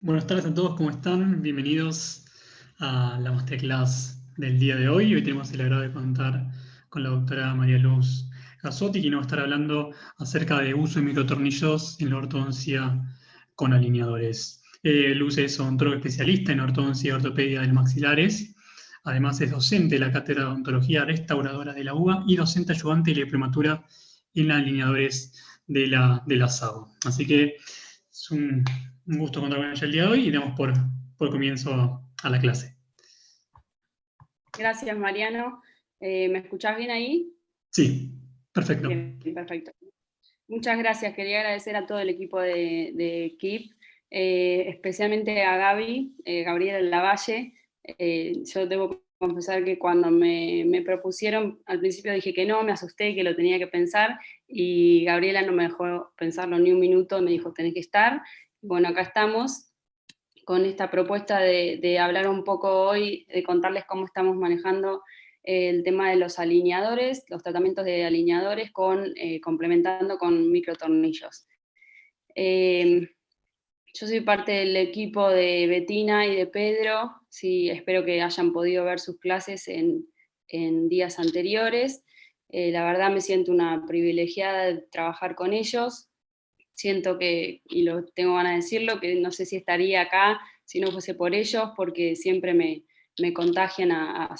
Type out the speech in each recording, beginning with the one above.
Buenas tardes a todos, ¿cómo están? Bienvenidos a la masterclass del día de hoy. Hoy tenemos el agrado de contar con la doctora María Luz Gazzotti, que nos va a estar hablando acerca de uso de microtornillos en la ortodoncia con alineadores. Luz es odontóloga especialista en ortodoncia y ortopedia de los maxilares. Además es docente de la Cátedra de Odontología Restauradora de la UBA y docente ayudante de la prematura en alineadores de la SAO. Así que es un gusto contar con ella el día de hoy y damos por comienzo a la clase. Gracias, Mariano. ¿Me escuchás bien ahí? Sí, perfecto. Bien, perfecto. Muchas gracias. Quería agradecer a todo el equipo de KIP, especialmente a Gaby, Gabriela Lavalle. Yo debo confesar que cuando me propusieron, al principio dije que no, me asusté, que lo tenía que pensar, y Gabriela no me dejó pensarlo ni un minuto, me dijo, tenés que estar. Bueno, acá estamos con esta propuesta de hablar un poco hoy, de contarles cómo estamos manejando el tema de los alineadores, los tratamientos de alineadores, complementando con microtornillos. Yo soy parte del equipo de Betina y de Pedro, sí, espero que hayan podido ver sus clases en días anteriores. La verdad me siento una privilegiada de trabajar con ellos. Siento que, y lo tengo ganas de decirlo, que no sé si estaría acá si no fuese por ellos, porque siempre me contagian a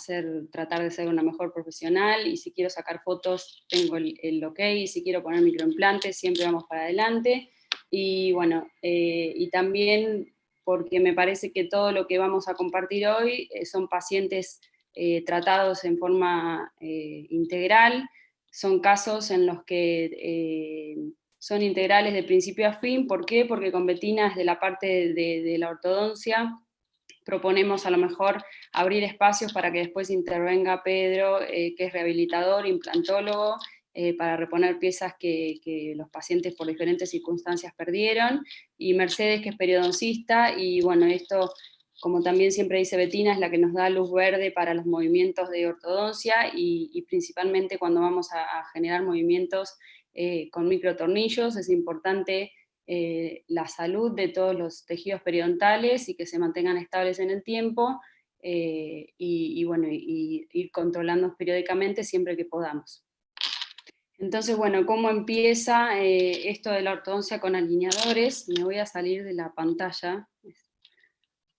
tratar de ser una mejor profesional, y si quiero sacar fotos tengo el ok, y si quiero poner microimplantes siempre vamos para adelante. Y bueno, y también porque me parece que todo lo que vamos a compartir hoy son pacientes tratados en forma integral, son casos en los que son integrales de principio a fin. ¿Por qué? Porque con Betina, desde la parte de la ortodoncia, proponemos a lo mejor abrir espacios para que después intervenga Pedro, que es rehabilitador, implantólogo, para reponer piezas que los pacientes por diferentes circunstancias perdieron, y Mercedes, que es periodoncista, y bueno, esto, como también siempre dice Betina, es la que nos da luz verde para los movimientos de ortodoncia, y principalmente cuando vamos a generar movimientos con microtornillos. Es importante la salud de todos los tejidos periodontales y que se mantengan estables en el tiempo, y bueno, y ir controlando periódicamente siempre que podamos. Entonces, bueno, ¿cómo empieza esto de la ortodoncia con alineadores? Me voy a salir de la pantalla,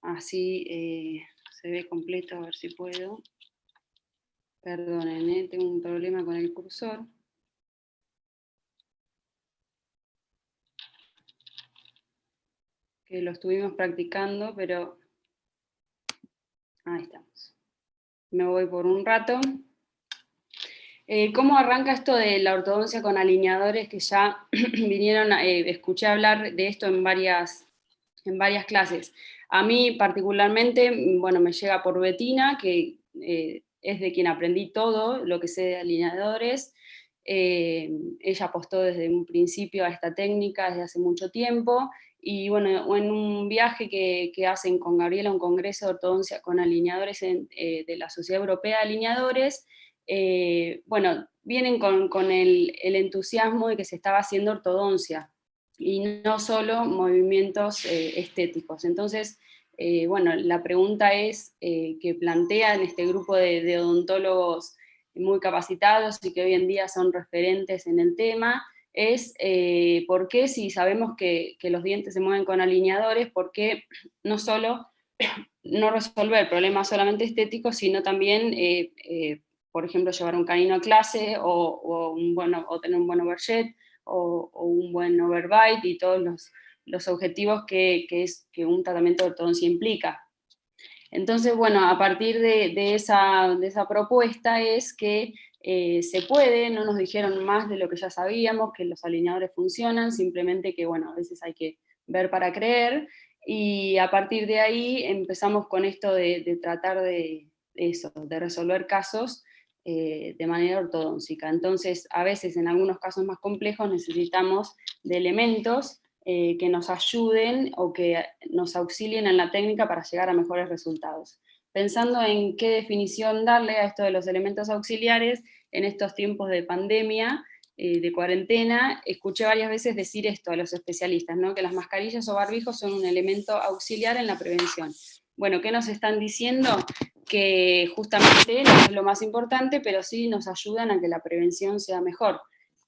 así se ve completo, a ver si puedo. Perdonen, tengo un problema con el cursor. Que lo estuvimos practicando, pero ahí estamos. Me voy por un rato. ¿Cómo arranca esto de la ortodoncia con alineadores? Que ya vinieron, escuché hablar de esto en varias clases. A mí particularmente, bueno, me llega por Betina, que es de quien aprendí todo lo que sé de alineadores. Ella apostó desde un principio a esta técnica desde hace mucho tiempo, y bueno, en un viaje que hacen con Gabriela, un congreso de ortodoncia con alineadores de la Sociedad Europea de Alineadores, bueno, vienen con el entusiasmo de que se estaba haciendo ortodoncia y no solo movimientos estéticos. Entonces, bueno, la pregunta es que plantean este grupo de odontólogos muy capacitados y que hoy en día son referentes en el tema, es por qué, si sabemos que los dientes se mueven con alineadores, por qué no solo no resolver problemas solamente estéticos, sino también, por ejemplo, llevar un canino a clase, o tener un buen overjet, o un buen overbite, y todos los objetivos que un tratamiento de ortodoncia implica. Entonces, bueno, a partir de esa propuesta es que se puede, no nos dijeron más de lo que ya sabíamos, que los alineadores funcionan, simplemente que, bueno, a veces hay que ver para creer, y a partir de ahí empezamos con esto de tratar de resolver casos de manera ortodóntica. Entonces, a veces en algunos casos más complejos necesitamos de elementos que nos ayuden o que nos auxilien en la técnica para llegar a mejores resultados. Pensando en qué definición darle a esto de los elementos auxiliares en estos tiempos de pandemia, de cuarentena, escuché varias veces decir esto a los especialistas, ¿no? Que las mascarillas o barbijos son un elemento auxiliar en la prevención. Bueno, ¿qué nos están diciendo? Que justamente no es lo más importante, pero sí nos ayudan a que la prevención sea mejor.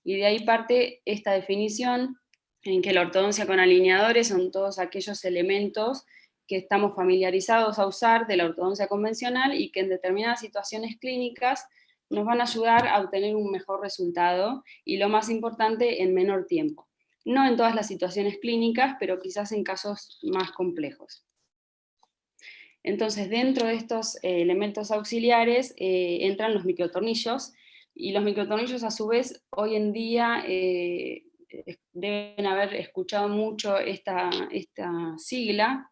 Y de ahí parte esta definición en que la ortodoncia con alineadores son todos aquellos elementos que estamos familiarizados a usar de la ortodoncia convencional y que en determinadas situaciones clínicas nos van a ayudar a obtener un mejor resultado y, lo más importante, en menor tiempo. No en todas las situaciones clínicas, pero quizás en casos más complejos. Entonces, dentro de estos elementos auxiliares entran los microtornillos, y los microtornillos, a su vez, hoy en día deben haber escuchado mucho esta sigla,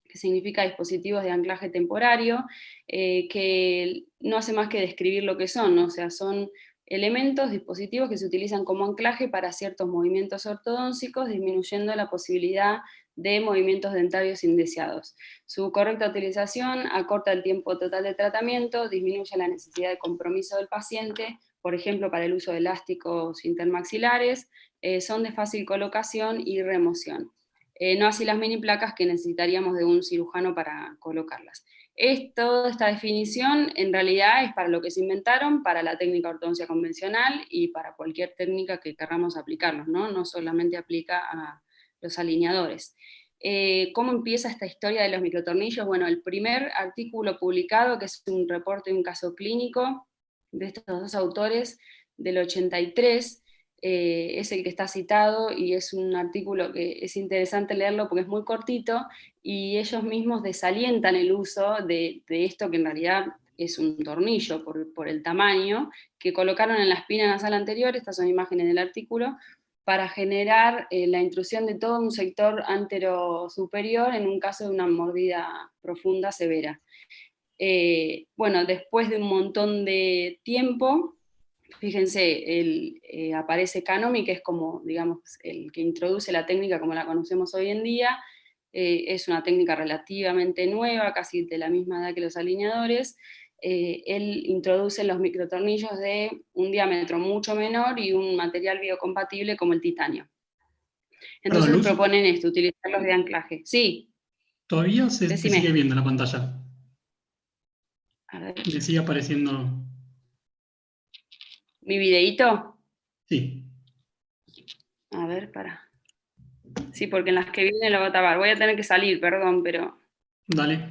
que significa dispositivos de anclaje temporario, que no hace más que describir lo que son, ¿no? O sea, son elementos, dispositivos que se utilizan como anclaje para ciertos movimientos ortodóncicos, disminuyendo la posibilidad de movimientos dentarios indeseados. Su correcta utilización acorta el tiempo total de tratamiento, disminuye la necesidad de compromiso del paciente, por ejemplo, para el uso de elásticos intermaxilares, son de fácil colocación y remoción. No así las mini placas, que necesitaríamos de un cirujano para colocarlas. Toda esta definición en realidad es para lo que se inventaron, para la técnica ortodoncia convencional y para cualquier técnica que queramos aplicarlos, ¿no? No solamente aplica a los alineadores. ¿Cómo empieza esta historia de los microtornillos? Bueno, el primer artículo publicado, que es un reporte de un caso clínico de estos dos autores del 83, es el que está citado, y es un artículo que es interesante leerlo porque es muy cortito, y ellos mismos desalientan el uso de esto, que en realidad es un tornillo por el tamaño, que colocaron en la espina nasal anterior. Estas son imágenes del artículo, para generar la intrusión de todo un sector anterosuperior en un caso de una mordida profunda severa. Bueno, después de un montón de tiempo, fíjense, aparece Canomi, que es como, digamos, el que introduce la técnica como la conocemos hoy en día. Es una técnica relativamente nueva, casi de la misma edad que los alineadores. Él introduce los microtornillos de un diámetro mucho menor y un material biocompatible como el titanio. Perdón, Entonces Luz, proponen esto, utilizarlos de anclaje. Sí, todavía se sigue decime. viendo en la pantalla. A ver, Me sigue apareciendo. ¿mi videíto? Sí, A ver, para. Sí, porque en las que viene lo va a tapar. Voy a tener que salir, perdón, pero... dale.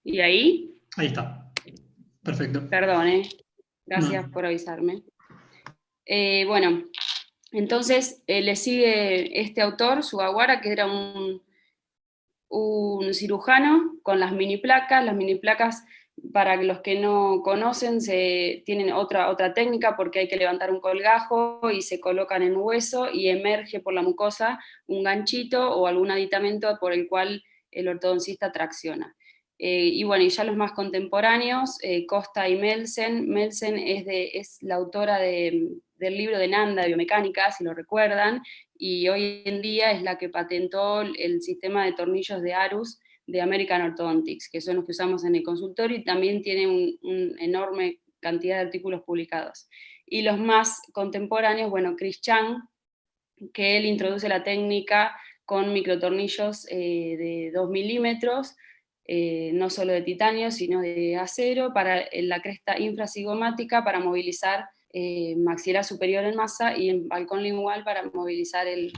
¿Y ahí? Ahí está. Perfecto. Perdón, gracias No. por avisarme. Bueno, entonces le sigue este autor, Sugawara, que era un cirujano con las mini placas. Las mini placas, para los que no conocen, tienen otra técnica, porque hay que levantar un colgajo y se colocan en hueso y emerge por la mucosa un ganchito o algún aditamento por el cual el ortodoncista tracciona. Y bueno, y ya los más contemporáneos, Costa y Melsen. Melsen es la autora del libro de Nanda, de biomecánica, si lo recuerdan, y hoy en día es la que patentó el sistema de tornillos de Arus de American Orthodontics, que son los que usamos en el consultorio, y también tiene una enorme cantidad de artículos publicados. Y los más contemporáneos, bueno, Chris Chang, que él introduce la técnica con microtornillos de 2 milímetros, no solo de titanio, sino de acero, para la cresta infracigomática, para movilizar maxilar superior en masa, y en balcón lingual para movilizar el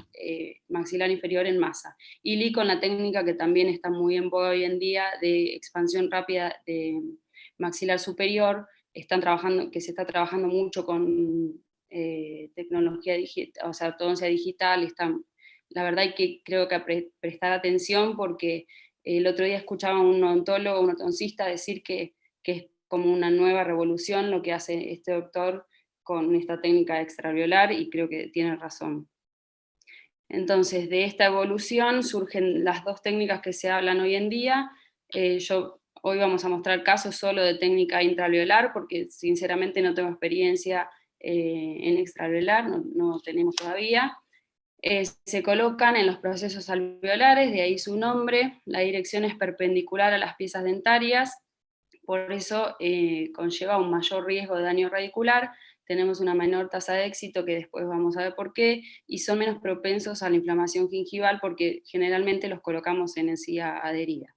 maxilar inferior en masa. Y Lee con la técnica que también está muy en boga hoy en día, de expansión rápida de maxilar superior, que se está trabajando mucho con tecnología digital, o sea, ortodoncia digital. La verdad hay que, creo que prestar atención, porque el otro día escuchaba a un odontólogo, un ortodoncista, decir que es como una nueva revolución lo que hace este doctor con esta técnica extraviolar, y creo que tiene razón. Entonces, de esta evolución surgen las dos técnicas que se hablan hoy en día. Hoy vamos a mostrar casos solo de técnica intraalveolar, porque sinceramente no tengo experiencia en extraalveolar, no tenemos todavía. Se colocan en los procesos alveolares, de ahí su nombre. La dirección es perpendicular a las piezas dentarias, por eso conlleva un mayor riesgo de daño radicular. Tenemos una menor tasa de éxito, que después vamos a ver por qué, y son menos propensos a la inflamación gingival porque generalmente los colocamos en encía adherida.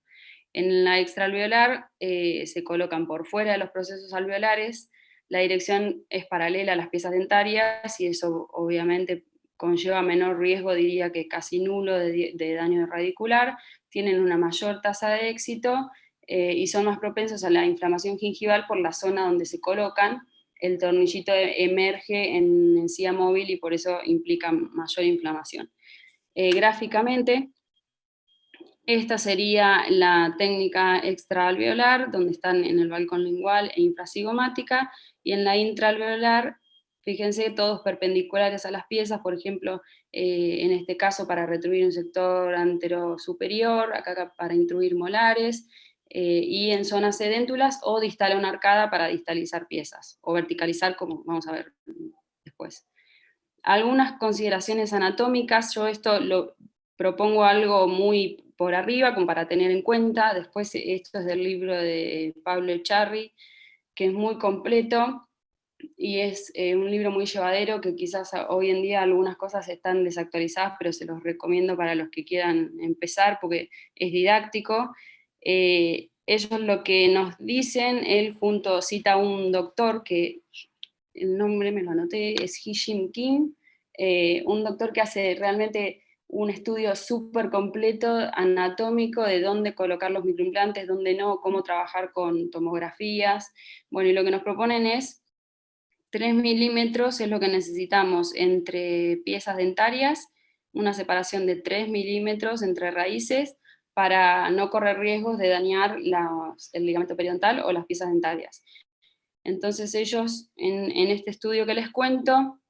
En la extraalveolar se colocan por fuera de los procesos alveolares, la dirección es paralela a las piezas dentarias y eso obviamente conlleva menor riesgo, diría que casi nulo, de daño radicular, tienen una mayor tasa de éxito y son más propensos a la inflamación gingival por la zona donde se colocan. El tornillito emerge en encía móvil y por eso implica mayor inflamación. Gráficamente, esta sería la técnica extraalveolar, donde están en el balcón lingual e infracigomática, y en la intraalveolar, fíjense, todos perpendiculares a las piezas, por ejemplo, en este caso para retruir un sector antero-superior, acá para intruir molares, y en zonas sedéntulas, o distal una arcada para distalizar piezas, o verticalizar, como vamos a ver después. Algunas consideraciones anatómicas, yo esto lo propongo algo muy por arriba, como para tener en cuenta. Después esto es del libro de Pablo Echarri, que es muy completo y es un libro muy llevadero, que quizás hoy en día algunas cosas están desactualizadas, pero se los recomiendo para los que quieran empezar, porque es didáctico. Ellos lo que nos dicen, él cita a un doctor, que el nombre me lo anoté, es Hee-Jin Kim, un doctor que hace realmente un estudio súper completo, anatómico, de dónde colocar los microimplantes, dónde no, cómo trabajar con tomografías. Bueno, y lo que nos proponen es 3 milímetros, es lo que necesitamos entre piezas dentarias, una separación de 3 milímetros entre raíces, para no correr riesgos de dañar el ligamento periodontal o las piezas dentarias. Entonces ellos, en este estudio que les cuento,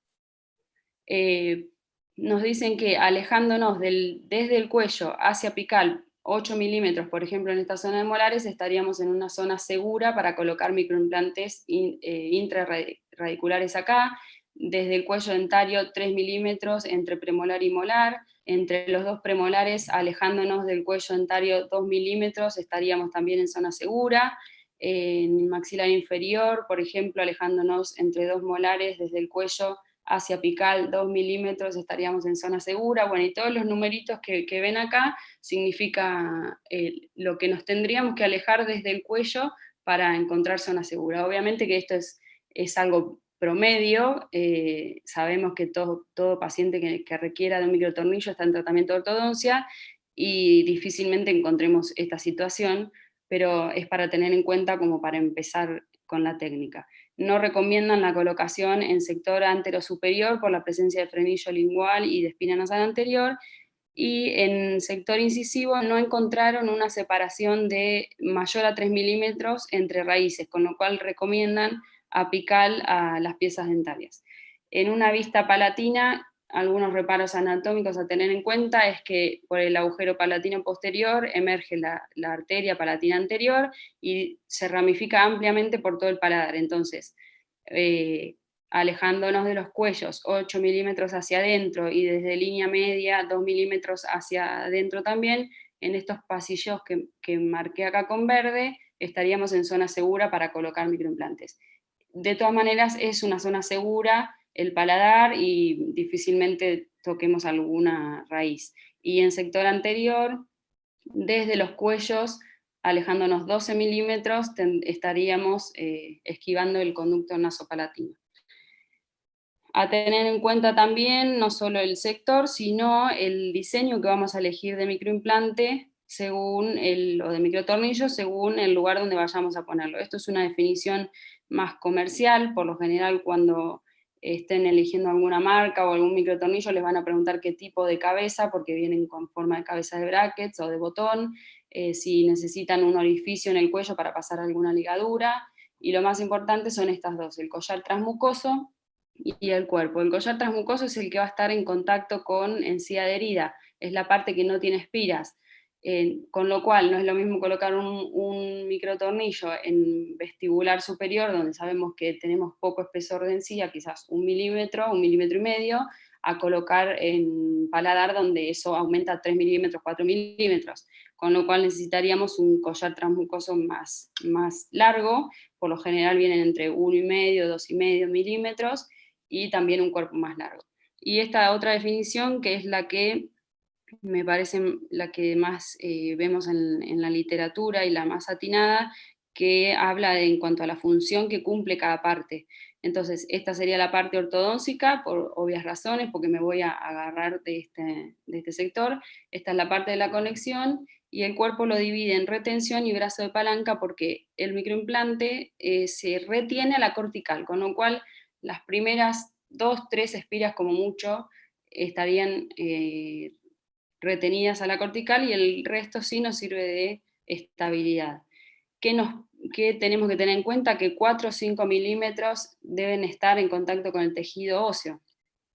nos dicen que alejándonos desde el cuello hacia apical 8 milímetros, por ejemplo, en esta zona de molares, estaríamos en una zona segura para colocar microimplantes intrarradiculares acá. Desde el cuello dentario 3 milímetros entre premolar y molar. Entre los dos premolares, alejándonos del cuello dentario 2 milímetros, estaríamos también en zona segura. En el maxilar inferior, por ejemplo, alejándonos entre dos molares desde el cuello hacia apical 2 milímetros, estaríamos en zona segura. Bueno, y todos los numeritos que ven acá significa lo que nos tendríamos que alejar desde el cuello para encontrar zona segura. Obviamente que esto es algo promedio, sabemos que todo paciente que requiera de un microtornillo está en tratamiento de ortodoncia y difícilmente encontremos esta situación, pero es para tener en cuenta como para empezar con la técnica. No recomiendan la colocación en sector antero-superior por la presencia de frenillo lingual y de espina nasal anterior, y en sector incisivo no encontraron una separación de mayor a 3 milímetros entre raíces, con lo cual recomiendan apical a las piezas dentarias. En una vista palatina, algunos reparos anatómicos a tener en cuenta es que por el agujero palatino posterior emerge la arteria palatina anterior y se ramifica ampliamente por todo el paladar. Entonces, alejándonos de los cuellos 8 milímetros hacia adentro y desde línea media 2 milímetros hacia adentro también, en estos pasillos que marqué acá con verde, estaríamos en zona segura para colocar microimplantes. De todas maneras, es una zona segura el paladar y difícilmente toquemos alguna raíz. Y en sector anterior, desde los cuellos, alejándonos 12 milímetros, estaríamos esquivando el conducto nasopalatino. A tener en cuenta también no solo el sector, sino el diseño que vamos a elegir de microimplante o de microtornillo según el lugar donde vayamos a ponerlo. Esto es una definición más comercial. Por lo general, cuando estén eligiendo alguna marca o algún microtornillo, les van a preguntar qué tipo de cabeza, porque vienen con forma de cabeza de brackets o de botón, si necesitan un orificio en el cuello para pasar alguna ligadura, y lo más importante son estas dos: el collar transmucoso y el cuerpo. El collar transmucoso es el que va a estar en contacto con encía adherida, es la parte que no tiene espiras, con lo cual no es lo mismo colocar un microtornillo en vestibular superior, donde sabemos que tenemos poco espesor de encía, quizás 1 milímetro, 1,5 milímetros, a colocar en paladar donde eso aumenta 3 milímetros, 4 milímetros, con lo cual necesitaríamos un collar transmucoso más largo, por lo general vienen entre 1,5, 2,5 milímetros, y también un cuerpo más largo. Y esta otra definición, que es la que me parece la que más vemos en la literatura y la más atinada, que habla en cuanto a la función que cumple cada parte. Entonces, esta sería la parte ortodóntica, por obvias razones, porque me voy a agarrar de este sector. Esta es la parte de la conexión, y el cuerpo lo divide en retención y brazo de palanca, porque el microimplante se retiene a la cortical, con lo cual las primeras 2, 3 espiras como mucho estarían retenidas a la cortical, y el resto sí nos sirve de estabilidad. ¿Qué tenemos que tener en cuenta? Que 4 o 5 milímetros deben estar en contacto con el tejido óseo.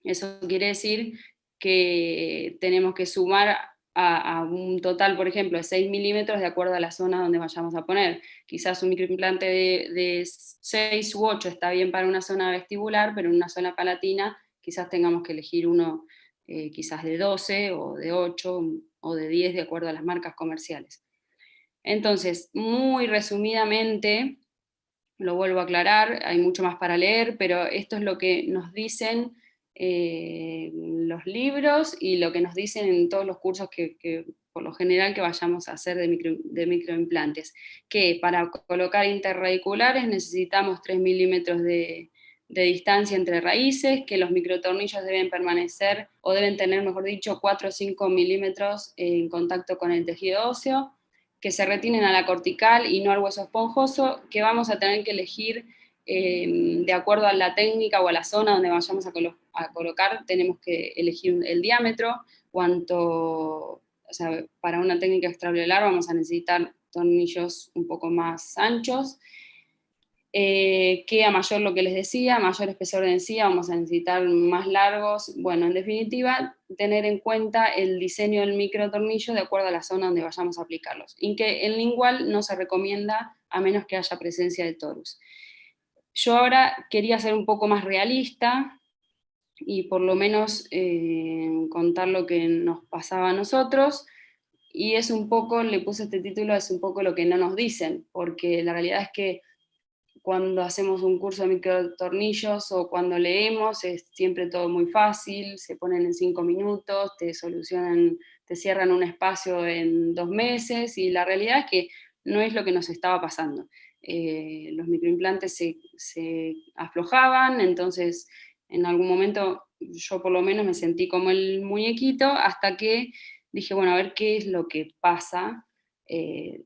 Eso quiere decir que tenemos que sumar a un total, por ejemplo, de 6 milímetros de acuerdo a la zona donde vayamos a poner. Quizás un microimplante de 6 u 8 está bien para una zona vestibular, pero en una zona palatina quizás tengamos que elegir uno quizás de 12 o de 8 o de 10, de acuerdo a las marcas comerciales. Entonces, muy resumidamente, lo vuelvo a aclarar, hay mucho más para leer, pero esto es lo que nos dicen los libros y lo que nos dicen en todos los cursos que por lo general que vayamos a hacer de microimplantes, que para colocar interradiculares necesitamos 3 milímetros de distancia entre raíces, que los microtornillos deben permanecer, o deben tener, mejor dicho, 4 o 5 milímetros en contacto con el tejido óseo, que se retienen a la cortical y no al hueso esponjoso, que vamos a tener que elegir de acuerdo a la técnica o a la zona donde vayamos a colocar, tenemos que elegir el diámetro, o sea, para una técnica extraocular vamos a necesitar tornillos un poco más anchos, que a mayor, lo que les decía, mayor espesor de encía, vamos a necesitar más largos. Bueno, en definitiva, tener en cuenta el diseño del microtornillo de acuerdo a la zona donde vayamos a aplicarlos. Y que el lingual no se recomienda a menos que haya presencia de torus. Yo ahora quería ser un poco más realista y por lo menos contar lo que nos pasaba a nosotros, y es un poco, le puse este título, es un poco lo que no nos dicen, porque la realidad es que cuando hacemos un curso de microtornillos o cuando leemos es siempre todo muy fácil, se ponen en 5 minutos, te solucionan, te cierran un espacio en 2 meses, y la realidad es que no es lo que nos estaba pasando. Los microimplantes se aflojaban, entonces en algún momento yo por lo menos me sentí como el muñequito, hasta que dije, bueno, a ver qué es lo que pasa.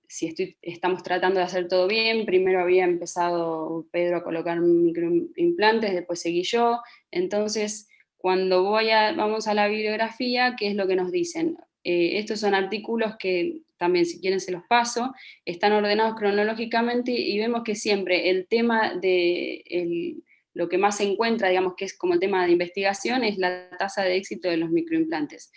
Si estamos tratando de hacer todo bien. Primero había empezado Pedro a colocar microimplantes, después seguí yo. Entonces, cuando vamos a la bibliografía, ¿qué es lo que nos dicen? Estos son artículos que también, si quieren, se los paso, están ordenados cronológicamente, y vemos que siempre el tema de lo que más se encuentra, digamos que es como el tema de investigación, es la tasa de éxito de los microimplantes.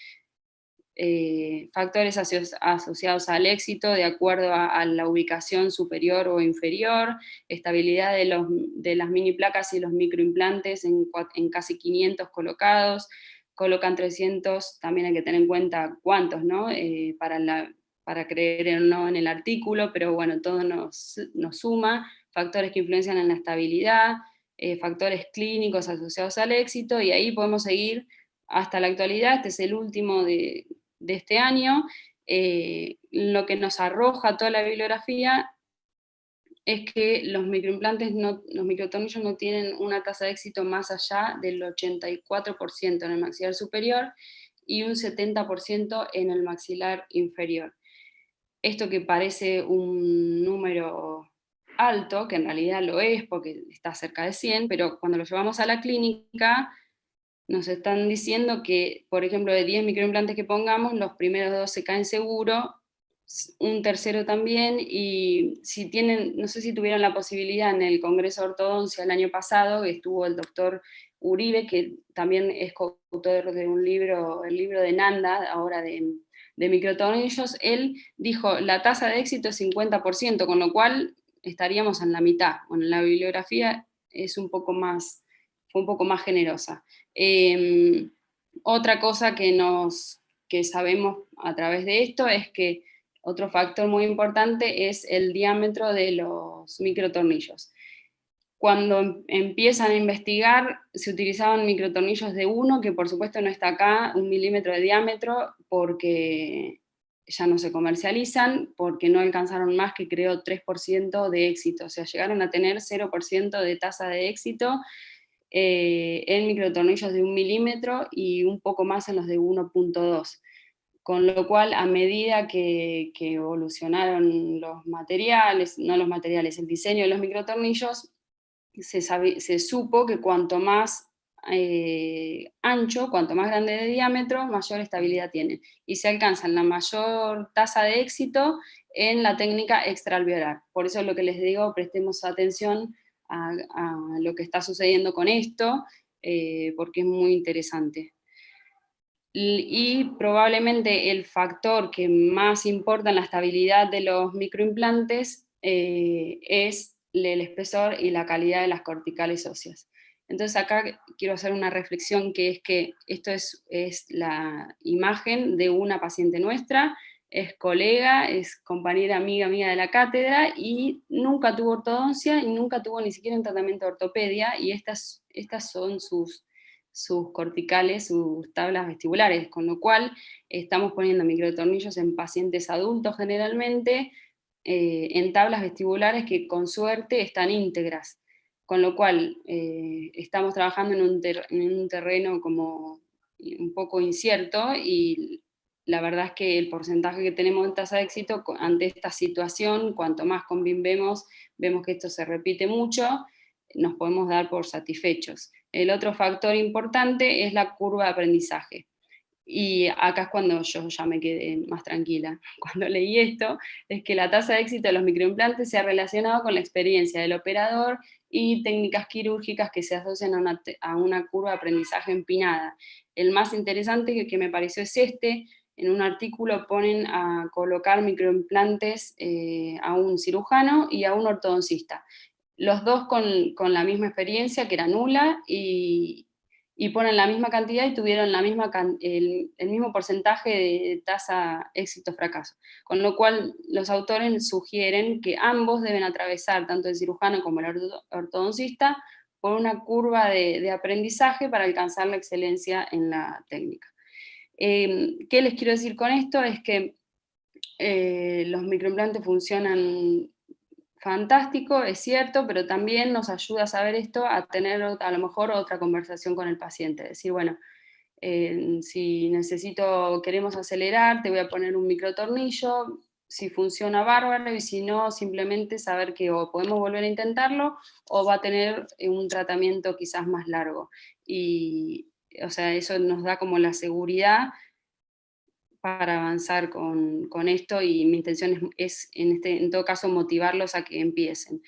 Factores asociados al éxito de acuerdo a la ubicación superior o inferior, estabilidad de las mini placas y los microimplantes en casi 500 colocados, colocan 300, también hay que tener en cuenta cuántos, ¿no? Para creer o no en el artículo, pero bueno, todo nos suma, factores que influencian en la estabilidad, factores clínicos asociados al éxito, y ahí podemos seguir hasta la actualidad. Este es el último de este año. Lo que nos arroja toda la bibliografía es que los microtornillos no tienen una tasa de éxito más allá del 84% en el maxilar superior y un 70% en el maxilar inferior. Esto, que parece un número alto, que en realidad lo es porque está cerca de 100, pero cuando lo llevamos a la clínica nos están diciendo que, por ejemplo, de 10 microimplantes que pongamos, los primeros 2 se caen seguro, un tercero también, y si tienen, no sé si tuvieron la posibilidad en el Congreso de Ortodoncia el año pasado, estuvo el doctor Uribe, que también es coautor de un libro, el libro de Nanda, ahora de microtornillos. Él dijo, la tasa de éxito es 50%, con lo cual estaríamos en la mitad. Bueno, la bibliografía es fue un poco más generosa. Otra cosa que sabemos a través de esto es que otro factor muy importante es el diámetro de los microtornillos. Cuando empiezan a investigar, se utilizaban microtornillos de 1, que por supuesto no está acá, 1 milímetro de diámetro, porque ya no se comercializan, porque no alcanzaron más que creo 3% de éxito, o sea, llegaron a tener 0% de tasa de éxito en microtornillos de 1 milímetro y un poco más en los de 1,2. Con lo cual, a medida que evolucionaron los materiales, no los materiales, el diseño de los microtornillos, se supo que cuanto más ancho, cuanto más grande de diámetro, mayor estabilidad tienen. Y se alcanza la mayor tasa de éxito en la técnica extraalveolar. Por eso es lo que les digo, prestemos atención a lo que está sucediendo con esto, porque es muy interesante. Y probablemente el factor que más importa en la estabilidad de los microimplantes es el espesor y la calidad de las corticales óseas. Entonces acá quiero hacer una reflexión, que es que esto es la imagen de una paciente nuestra, es colega, es compañera, amiga mía de la cátedra, y nunca tuvo ortodoncia y nunca tuvo ni siquiera un tratamiento de ortopedia, y estas son sus corticales, sus tablas vestibulares, con lo cual estamos poniendo microtornillos en pacientes adultos generalmente, en tablas vestibulares que con suerte están íntegras, con lo cual estamos trabajando en un terreno como un poco incierto, y la verdad es que el porcentaje que tenemos de tasa de éxito ante esta situación, cuanto más convivemos, vemos que esto se repite mucho, nos podemos dar por satisfechos. El otro factor importante es la curva de aprendizaje. Y acá es cuando yo ya me quedé más tranquila. Cuando leí esto, es que la tasa de éxito de los microimplantes se ha relacionado con la experiencia del operador y técnicas quirúrgicas que se asocian a una curva de aprendizaje empinada. El más interesante que me pareció es este. En un artículo ponen a colocar microimplantes a un cirujano y a un ortodoncista. Los dos con la misma experiencia, que era nula, y ponen la misma cantidad y tuvieron el mismo porcentaje de tasa éxito-fracaso. Con lo cual, los autores sugieren que ambos deben atravesar, tanto el cirujano como el ortodoncista, por una curva de aprendizaje para alcanzar la excelencia en la técnica. ¿Qué les quiero decir con esto? Es que los microimplantes funcionan fantástico, es cierto, pero también nos ayuda a saber esto, a tener a lo mejor otra conversación con el paciente. Decir, bueno, si queremos acelerar, te voy a poner un microtornillo, si funciona bárbaro, y si no, simplemente saber que o podemos volver a intentarlo o va a tener un tratamiento quizás más largo. Y, o sea, eso nos da como la seguridad para avanzar con esto, y mi intención es en todo caso motivarlos a que empiecen.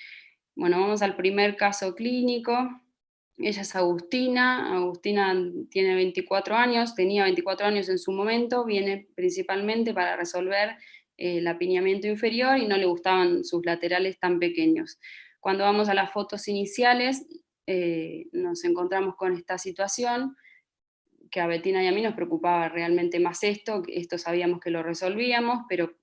Bueno, vamos al primer caso clínico. Ella es Agustina. Agustina tiene 24 años, tenía 24 años en su momento, viene principalmente para resolver el apiñamiento inferior y no le gustaban sus laterales tan pequeños. Cuando vamos a las fotos iniciales, nos encontramos con esta situación, que a Betina y a mí nos preocupaba realmente más esto sabíamos que lo resolvíamos, pero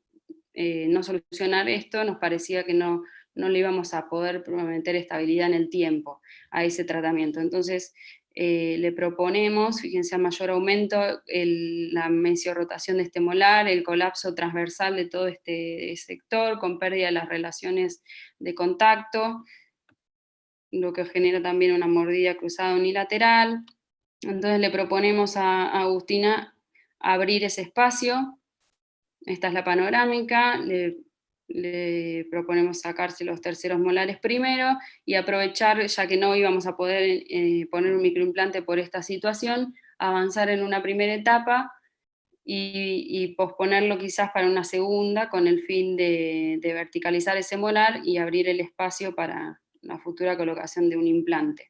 no solucionar esto nos parecía que no le íbamos a poder prometer estabilidad en el tiempo a ese tratamiento. Entonces le proponemos, fíjense, a mayor aumento, la mesiorrotación de este molar, el colapso transversal de todo este sector, con pérdida de las relaciones de contacto, lo que genera también una mordida cruzada unilateral. Entonces le proponemos a Agustina abrir ese espacio. Esta es la panorámica. Le proponemos sacarse los terceros molares primero y aprovechar, ya que no íbamos a poder poner un microimplante por esta situación, avanzar en una primera etapa y posponerlo quizás para una segunda, con el fin de verticalizar ese molar y abrir el espacio para la futura colocación de un implante.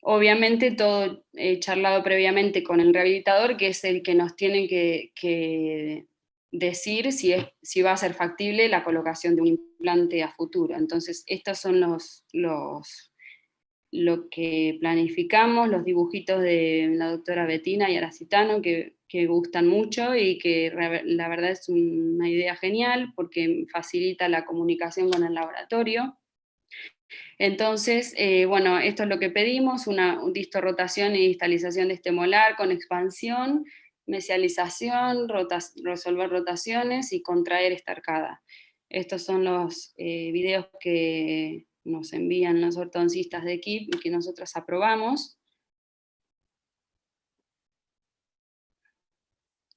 Obviamente todo charlado previamente con el rehabilitador, que es el que nos tiene que decir si va a ser factible la colocación de un implante a futuro. Entonces, estos son lo que planificamos, los dibujitos de la doctora Bettina y Aracitano, que gustan mucho y que la verdad es una idea genial porque facilita la comunicación con el laboratorio. Entonces, bueno, esto es lo que pedimos, una distorrotación y distalización de este molar con expansión, mesialización, resolver rotaciones y contraer esta arcada. Estos son los videos que nos envían los ortodoncistas de KIP y que nosotros aprobamos.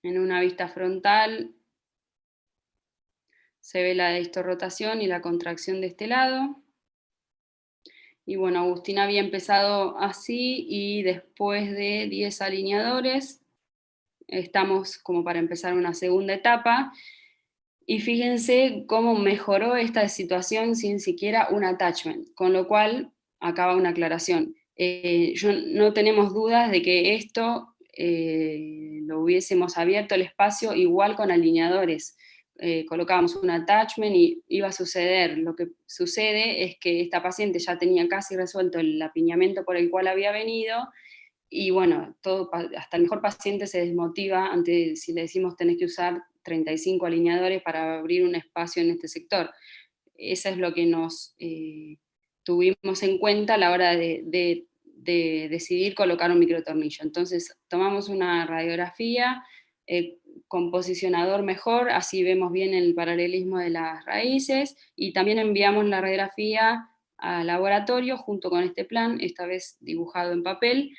En una vista frontal se ve la distorrotación y la contracción de este lado. Y bueno, Agustina había empezado así y después de 10 alineadores estamos como para empezar una segunda etapa. Y fíjense cómo mejoró esta situación sin siquiera un attachment, con lo cual, acaba una aclaración. No tenemos dudas de que esto lo hubiésemos abierto el espacio igual con alineadores. Colocábamos un attachment y iba a suceder. Lo que sucede es que esta paciente ya tenía casi resuelto el apiñamiento por el cual había venido, y bueno, hasta el mejor paciente se desmotiva ante si le decimos tenés que usar 35 alineadores para abrir un espacio en este sector. Eso es lo que nos tuvimos en cuenta a la hora de decidir colocar un microtornillo. Entonces tomamos una radiografía con posicionador mejor, así vemos bien el paralelismo de las raíces, y también enviamos la radiografía al laboratorio junto con este plan, esta vez dibujado en papel,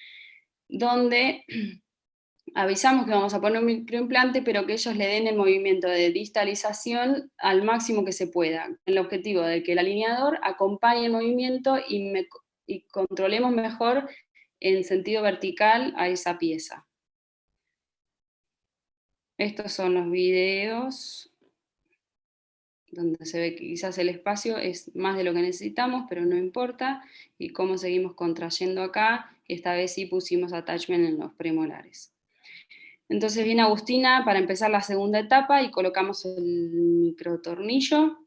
donde avisamos que vamos a poner un microimplante, pero que ellos le den el movimiento de distalización al máximo que se pueda, con el objetivo de que el alineador acompañe el movimiento y controlemos mejor en sentido vertical a esa pieza. Estos son los videos donde se ve que quizás el espacio es más de lo que necesitamos, pero no importa, y cómo seguimos contrayendo acá. Esta vez sí pusimos attachment en los premolares. Entonces viene Agustina para empezar la segunda etapa y colocamos el microtornillo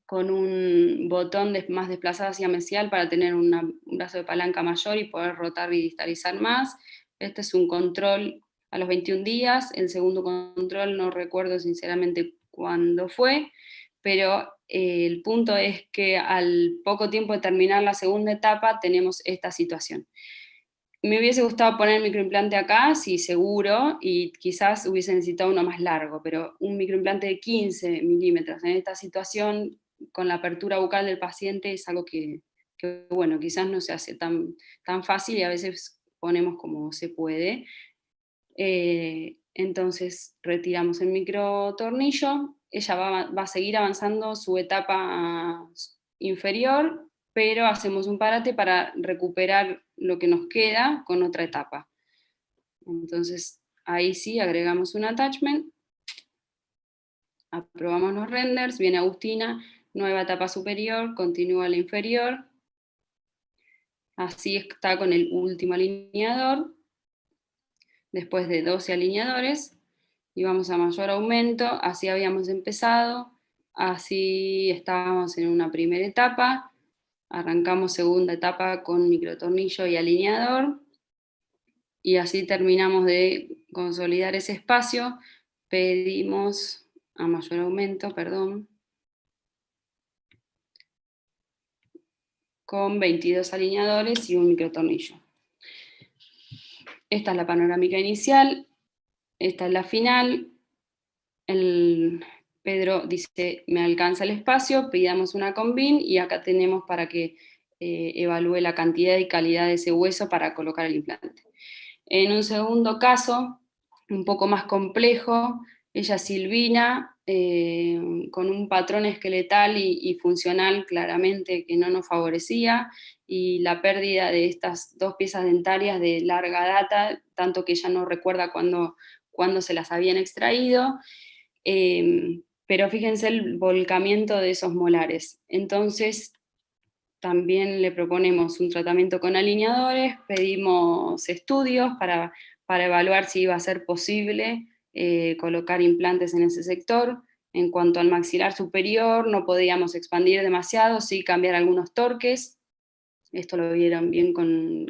con un botón más desplazado hacia mesial para tener un brazo de palanca mayor y poder rotar y distalizar más. Este es un control a los 21 días, el segundo control no recuerdo sinceramente cuándo fue, pero el punto es que al poco tiempo de terminar la segunda etapa tenemos esta situación. Me hubiese gustado poner el microimplante acá, sí, seguro, y quizás hubiese necesitado uno más largo, pero un microimplante de 15 milímetros en esta situación, con la apertura bucal del paciente, es algo que bueno, quizás no se hace tan fácil y a veces ponemos como se puede. Entonces retiramos el microtornillo, ella va a seguir avanzando su etapa inferior, pero hacemos un parate para recuperar lo que nos queda con otra etapa. Entonces ahí sí agregamos un attachment, aprobamos los renders, viene Agustina, nueva etapa superior, continúa la inferior, así está con el último alineador, después de 12 alineadores, y vamos a mayor aumento, así habíamos empezado, así estábamos en una primera etapa, arrancamos segunda etapa con microtornillo y alineador, y así terminamos de consolidar ese espacio, pedimos a mayor aumento, perdón, con 22 alineadores y un microtornillo. Esta es la panorámica inicial, esta es la final. Pedro dice, me alcanza el espacio, pidamos una combin, y acá tenemos para que evalúe la cantidad y calidad de ese hueso para colocar el implante. En un segundo caso, un poco más complejo, ella Silvina, con un patrón esqueletal y funcional claramente que no nos favorecía, y la pérdida de estas dos piezas dentarias de larga data, tanto que ella no recuerda cuándo se las habían extraído, pero fíjense el volcamiento de esos molares. Entonces también le proponemos un tratamiento con alineadores, pedimos estudios para evaluar si iba a ser posible colocar implantes en ese sector. En cuanto al maxilar superior, no podíamos expandir demasiado, sí cambiar algunos torques. Esto lo vieron bien con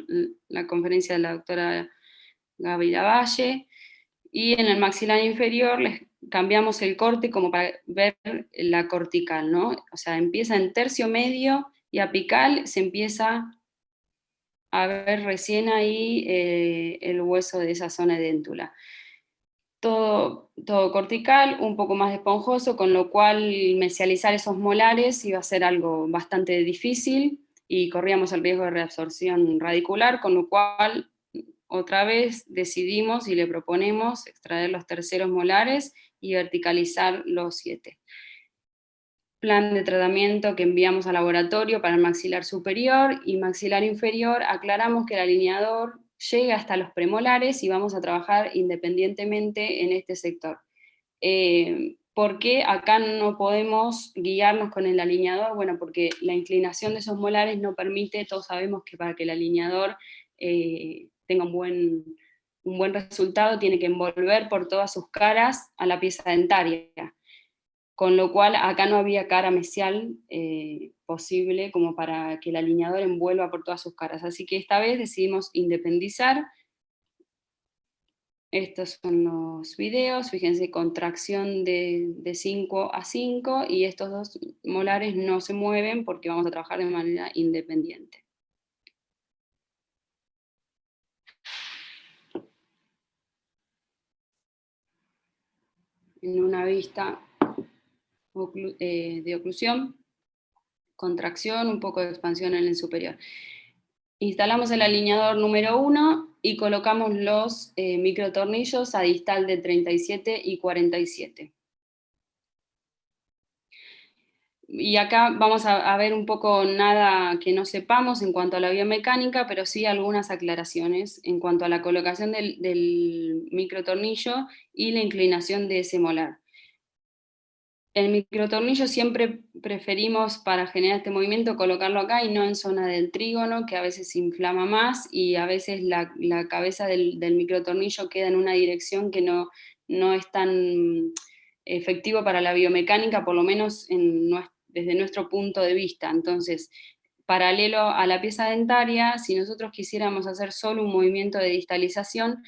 la conferencia de la doctora Gaby Lavalle. Y en el maxilar inferior les cambiamos el corte como para ver la cortical, ¿no? O sea, empieza en tercio medio y apical se empieza a ver recién ahí el hueso de esa zona de déntula. Todo cortical, un poco más esponjoso, con lo cual mesializar esos molares iba a ser algo bastante difícil y corríamos el riesgo de reabsorción radicular, con lo cual otra vez decidimos y le proponemos extraer los terceros molares y verticalizar los 7. Plan de tratamiento que enviamos al laboratorio para el maxilar superior y maxilar inferior, aclaramos que el alineador llega hasta los premolares y vamos a trabajar independientemente en este sector. ¿Por qué acá no podemos guiarnos con el alineador? Bueno, porque la inclinación de esos molares no permite, todos sabemos que para que el alineador tenga un buen resultado tiene que envolver por todas sus caras a la pieza dentaria. Con lo cual acá no había cara mesial posible como para que el alineador envuelva por todas sus caras. Así que esta vez decidimos independizar. Estos son los videos, fíjense, contracción de 5 a 5 y estos dos molares no se mueven porque vamos a trabajar de manera independiente. En una vista de oclusión, contracción, un poco de expansión en el superior. Instalamos el alineador número 1 y colocamos los microtornillos a distal de 37 y 47. Y acá vamos a ver un poco nada que no sepamos en cuanto a la biomecánica, pero sí algunas aclaraciones en cuanto a la colocación del microtornillo y la inclinación de ese molar. El microtornillo siempre preferimos para generar este movimiento colocarlo acá y no en zona del trígono, que a veces se inflama más y a veces la cabeza del microtornillo queda en una dirección que no es tan efectivo para la biomecánica, por lo menos desde nuestro punto de vista. Entonces, paralelo a la pieza dentaria, si nosotros quisiéramos hacer solo un movimiento de distalización,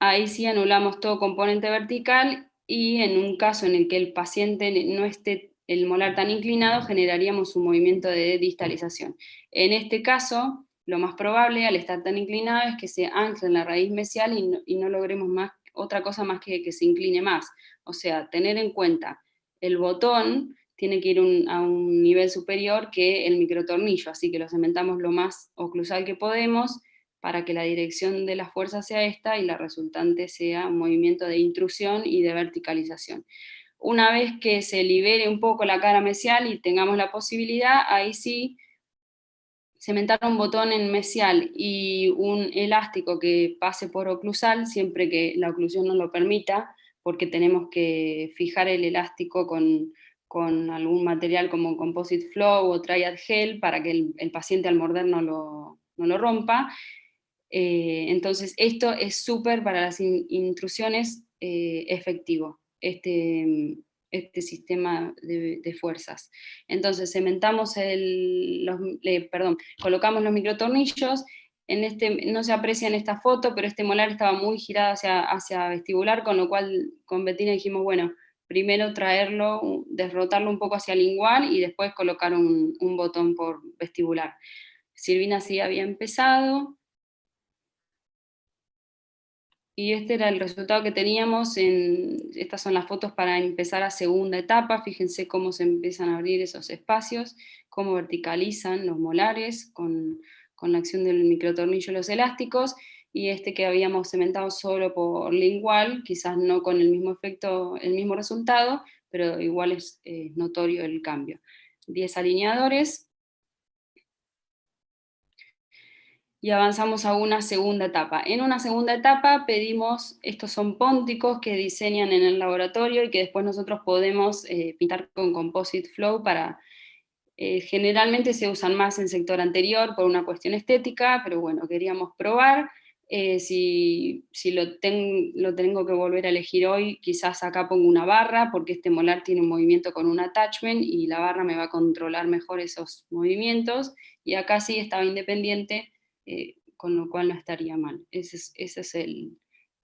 ahí sí anulamos todo componente vertical y en un caso en el que el paciente no esté el molar tan inclinado, generaríamos un movimiento de distalización. En este caso, lo más probable al estar tan inclinado es que se ancle en la raíz mesial y no logremos otra cosa más que se incline más. O sea, tener en cuenta, el botón tiene que ir a un nivel superior que el microtornillo, así que lo cementamos lo más oclusal que podemos, para que la dirección de la fuerza sea esta y la resultante sea un movimiento de intrusión y de verticalización. Una vez que se libere un poco la cara mesial y tengamos la posibilidad, ahí sí, cementar un botón en mesial y un elástico que pase por oclusal, siempre que la oclusión nos lo permita, porque tenemos que fijar el elástico con algún material como Composite Flow o Triad Gel para que el paciente al morder no lo rompa. Entonces, esto es súper para las intrusiones efectivo, este sistema de fuerzas. Entonces, colocamos los microtornillos. No se aprecia en esta foto, pero este molar estaba muy girado hacia vestibular, con lo cual con Bettina dijimos, bueno, primero traerlo, desrotarlo un poco hacia lingual y después colocar un botón por vestibular. Silvina sí había empezado. Y este era el resultado que teníamos. Estas son las fotos para empezar a segunda etapa. Fíjense cómo se empiezan a abrir esos espacios, cómo verticalizan los molares con la acción del microtornillo y los elásticos. Y este que habíamos cementado solo por lingual, quizás no con el mismo efecto, el mismo resultado, pero igual es notorio el cambio. 10 alineadores. Y avanzamos a una segunda etapa. En una segunda etapa pedimos, estos son pónticos que diseñan en el laboratorio y que después nosotros podemos pintar con Composite Flow generalmente se usan más en sector anterior por una cuestión estética, pero bueno, queríamos probar. Si lo tengo que volver a elegir hoy, quizás acá pongo una barra, porque este molar tiene un movimiento con un attachment y la barra me va a controlar mejor esos movimientos, y acá sí estaba independiente, con lo cual no estaría mal. Ese es el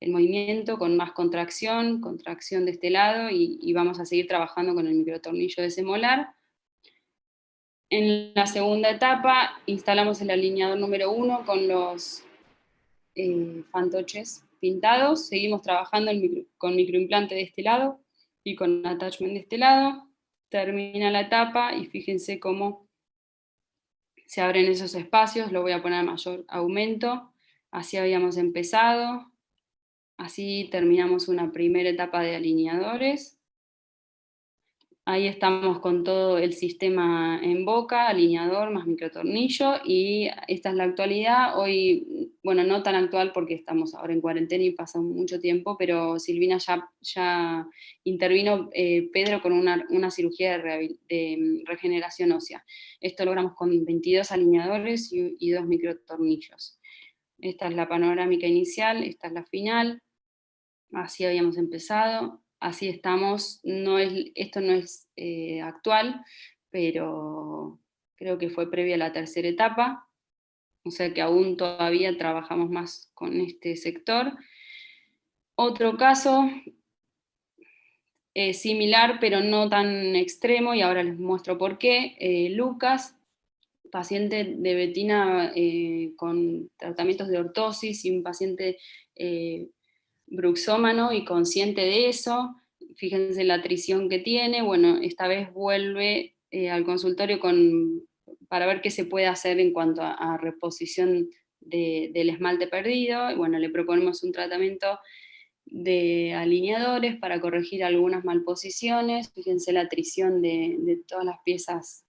movimiento con más contracción de este lado, y vamos a seguir trabajando con el microtornillo de ese molar. En la segunda etapa instalamos el alineador número 1 con los fantoches pintados, seguimos trabajando con microimplante de este lado y con attachment de este lado. Termina la etapa y fíjense cómo se abren esos espacios, lo voy a poner a mayor aumento, así habíamos empezado, así terminamos una primera etapa de alineadores. Ahí estamos con todo el sistema en boca, alineador más microtornillo, y esta es la actualidad. Hoy, bueno, no tan actual porque estamos ahora en cuarentena y pasa mucho tiempo, pero Silvina ya intervino, Pedro, con una cirugía de regeneración ósea. Esto logramos con 22 alineadores y 2 microtornillos. Esta es la panorámica inicial, esta es la final. Así habíamos empezado, así estamos. Esto no es actual, pero creo que fue previa a la tercera etapa, o sea que aún todavía trabajamos más con este sector. Otro caso similar, pero no tan extremo, y ahora les muestro por qué. Lucas, paciente de Betina con tratamientos de ortosis, y un paciente bruxómano y consciente de eso. Fíjense la atrición que tiene. Bueno, esta vez vuelve al consultorio para ver qué se puede hacer en cuanto a reposición del esmalte perdido. Y bueno, le proponemos un tratamiento de alineadores para corregir algunas malposiciones. Fíjense la atrición de todas las piezas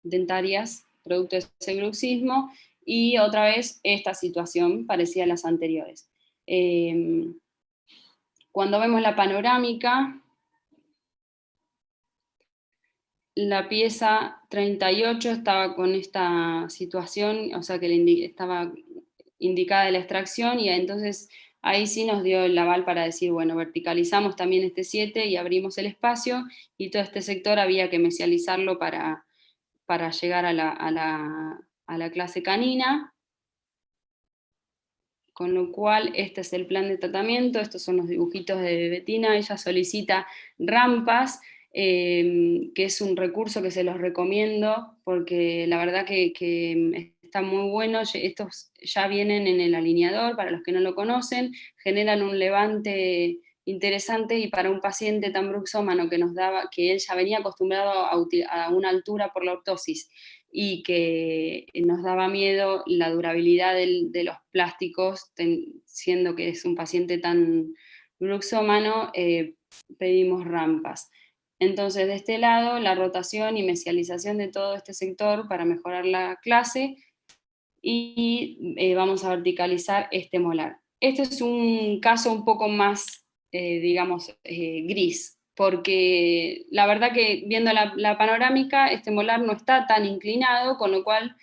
dentarias, producto de ese bruxismo, y otra vez esta situación parecida a las anteriores. Cuando vemos la panorámica, la pieza 38 estaba con esta situación, o sea que estaba indicada de la extracción, y entonces ahí sí nos dio el aval para decir, bueno, verticalizamos también este 7 y abrimos el espacio, y todo este sector había que mesializarlo para llegar a la clase canina. Con lo cual, este es el plan de tratamiento, estos son los dibujitos de Betina. Ella solicita rampas, que es un recurso que se los recomiendo, porque la verdad que está muy bueno. Estos ya vienen en el alineador, para los que no lo conocen, generan un levante interesante, y para un paciente tan bruxómano que él ya venía acostumbrado a una altura por la ortosis, y que nos daba miedo la durabilidad de los plásticos, siendo que es un paciente tan bruxómano, pedimos rampas. Entonces, de este lado, la rotación y mesialización de todo este sector para mejorar la clase, y vamos a verticalizar este molar. Este es un caso un poco más, digamos, gris, porque la verdad que viendo la panorámica, este molar no está tan inclinado, con lo cual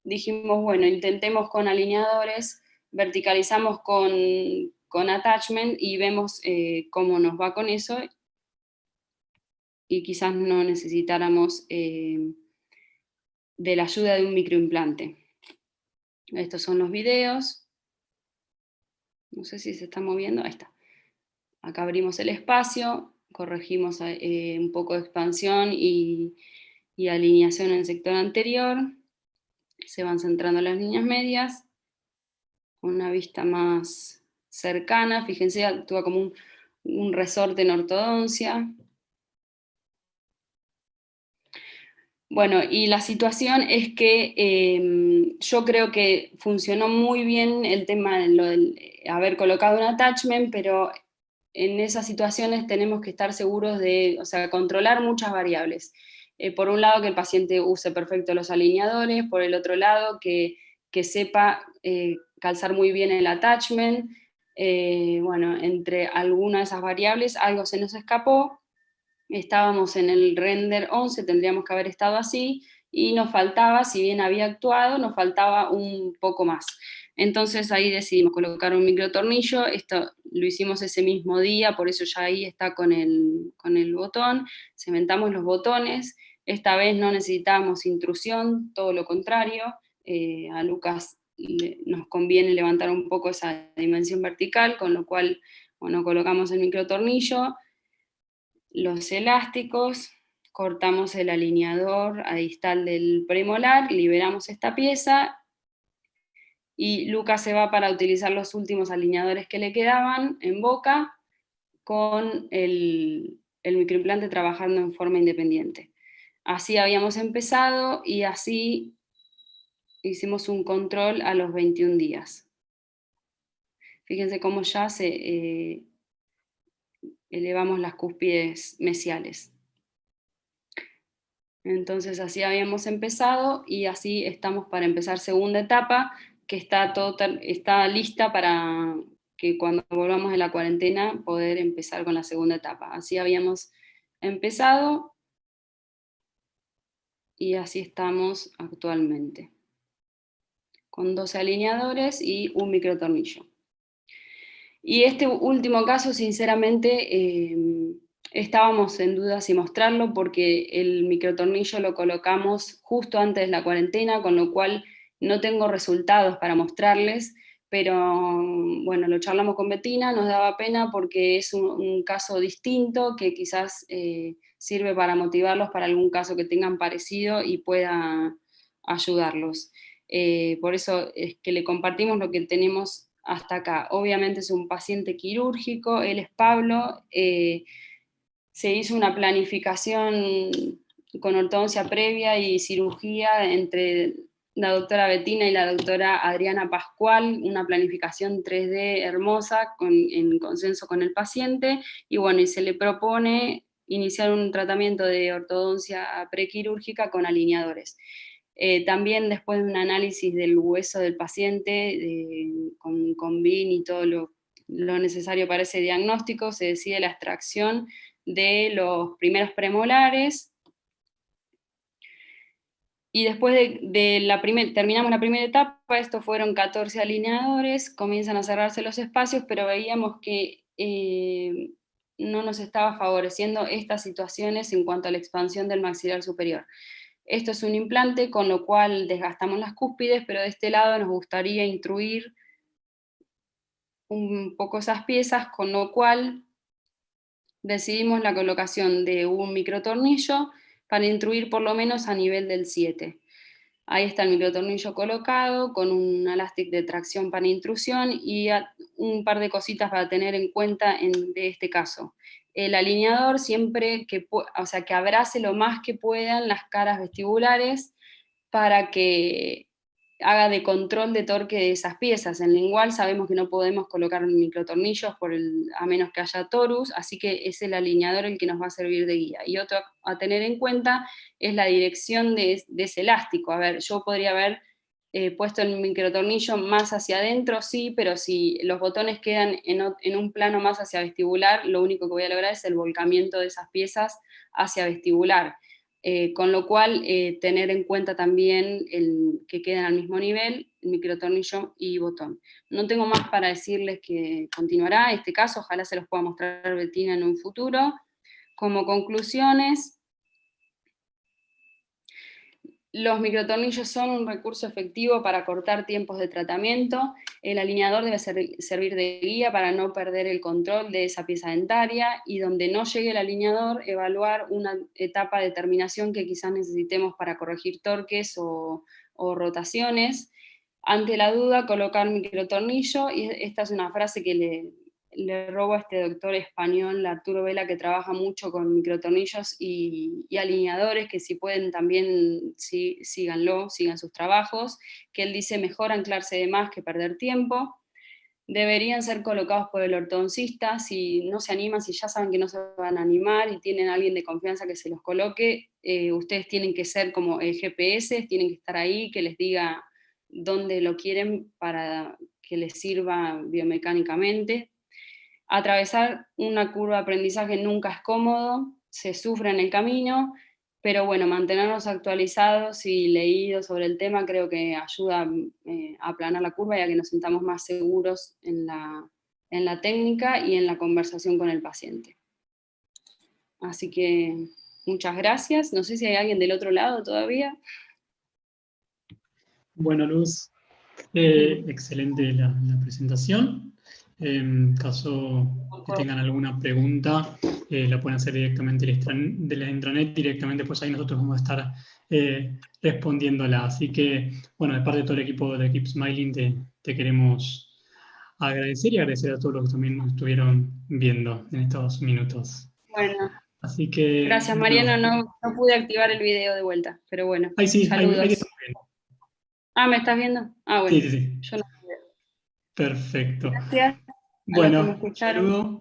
dijimos, bueno, intentemos con alineadores, verticalizamos con attachment y vemos cómo nos va con eso, y quizás no necesitáramos de la ayuda de un microimplante. Estos son los videos. No sé si se está moviendo. Ahí está. Acá abrimos el espacio, corregimos un poco de expansión y alineación en el sector anterior. Se van centrando las líneas medias. Una vista más cercana. Fíjense, actúa como un resorte en ortodoncia. Bueno, y la situación es que yo creo que funcionó muy bien el tema de lo del haber colocado un attachment, pero en esas situaciones tenemos que estar seguros de, o sea, controlar muchas variables. Por un lado, que el paciente use perfecto los alineadores; por el otro lado, que sepa calzar muy bien el attachment. Bueno, entre algunas de esas variables, algo se nos escapó. Estábamos en el render 11, tendríamos que haber estado así, y nos faltaba, si bien había actuado, nos faltaba un poco más. Entonces ahí decidimos colocar un microtornillo, esto lo hicimos ese mismo día, por eso ya ahí está con el botón, cementamos los botones, esta vez no necesitamos intrusión, todo lo contrario, a Lucas nos conviene levantar un poco esa dimensión vertical, con lo cual, bueno, colocamos el microtornillo, los elásticos, cortamos el alineador a distal del premolar, liberamos esta pieza, y Lucas se va para utilizar los últimos alineadores que le quedaban en boca, con el microimplante trabajando en forma independiente. Así habíamos empezado y así hicimos un control a los 21 días. Fíjense cómo ya elevamos las cúspides mesiales. Entonces así habíamos empezado y así estamos para empezar segunda etapa, que está lista para que cuando volvamos de la cuarentena poder empezar con la segunda etapa. Así habíamos empezado y así estamos actualmente, con 12 alineadores y un microtornillo. Y este último caso, sinceramente, estábamos en duda si mostrarlo porque el microtornillo lo colocamos justo antes de la cuarentena, con lo cual no tengo resultados para mostrarles, pero bueno, lo charlamos con Bettina, nos daba pena porque es un caso distinto que quizás sirve para motivarlos para algún caso que tengan parecido y pueda ayudarlos. Por eso es que le compartimos lo que tenemos hasta acá. Obviamente es un paciente quirúrgico, él es Pablo, se hizo una planificación con ortodoncia previa y cirugía entre la doctora Bettina y la doctora Adriana Pascual, una planificación 3D hermosa en consenso con el paciente, y bueno, y se le propone iniciar un tratamiento de ortodoncia prequirúrgica con alineadores. También después de un análisis del hueso del paciente, con BIN y todo lo necesario para ese diagnóstico, se decide la extracción de los primeros premolares, y después terminamos la primera etapa, estos fueron 14 alineadores, comienzan a cerrarse los espacios, pero veíamos que no nos estaba favoreciendo estas situaciones en cuanto a la expansión del maxilar superior. Esto es un implante, con lo cual desgastamos las cúspides, pero de este lado nos gustaría intruir un poco esas piezas, con lo cual decidimos la colocación de un microtornillo para intruir por lo menos a nivel del 7. Ahí está el microtornillo colocado, con un elástico de tracción para intrusión y un par de cositas para tener en cuenta de este caso. El alineador siempre que abrace lo más que puedan las caras vestibulares para que haga de control de torque de esas piezas. En lingual sabemos que no podemos colocar microtornillos a menos que haya torus, así que es el alineador el que nos va a servir de guía. Y otro a tener en cuenta es la dirección de ese elástico. A ver, yo podría haber puesto el microtornillo más hacia adentro, sí, pero si los botones quedan en un plano más hacia vestibular, lo único que voy a lograr es el volcamiento de esas piezas hacia vestibular. Con lo cual, tener en cuenta también que queden al mismo nivel, el microtornillo y botón. No tengo más para decirles que continuará este caso, ojalá se los pueda mostrar Bettina en un futuro. Como conclusiones, los microtornillos son un recurso efectivo para cortar tiempos de tratamiento. El alineador debe servir de guía para no perder el control de esa pieza dentaria, y donde no llegue el alineador, evaluar una etapa de terminación que quizás necesitemos para corregir torques o rotaciones. Ante la duda, colocar microtornillo, y esta es una frase que le robo a este doctor español, Arturo Vela, que trabaja mucho con microtornillos y alineadores, que si pueden también síganlo, sigan sus trabajos, que él dice: mejor anclarse de más que perder tiempo. Deberían ser colocados por el ortodoncista. Si no se animan, si ya saben que no se van a animar y tienen a alguien de confianza que se los coloque, ustedes tienen que ser como el GPS, tienen que estar ahí, que les diga dónde lo quieren para que les sirva biomecánicamente. Atravesar una curva de aprendizaje nunca es cómodo, se sufre en el camino, pero bueno, mantenernos actualizados y leídos sobre el tema creo que ayuda a aplanar la curva y a que nos sintamos más seguros en la técnica y en la conversación con el paciente. Así que muchas gracias. No sé si hay alguien del otro lado todavía. Bueno, Luz, excelente la presentación. En caso que tengan alguna pregunta, la pueden hacer directamente de la intranet, directamente, pues ahí nosotros vamos a estar respondiéndola. Así que, bueno, de parte de todo el equipo de Keep Smiling, te queremos agradecer y agradecer a todos los que también nos estuvieron viendo en estos minutos. Bueno, Así que, gracias bueno. Mariano, no pude activar el video de vuelta, pero bueno, Ahí sí, ahí te saludos. estamos viendo. Ah, ¿me estás viendo? Ah, Sí, bueno, sí, sí. yo no. Perfecto. Gracias a los que me Bueno, escucharon. saludo.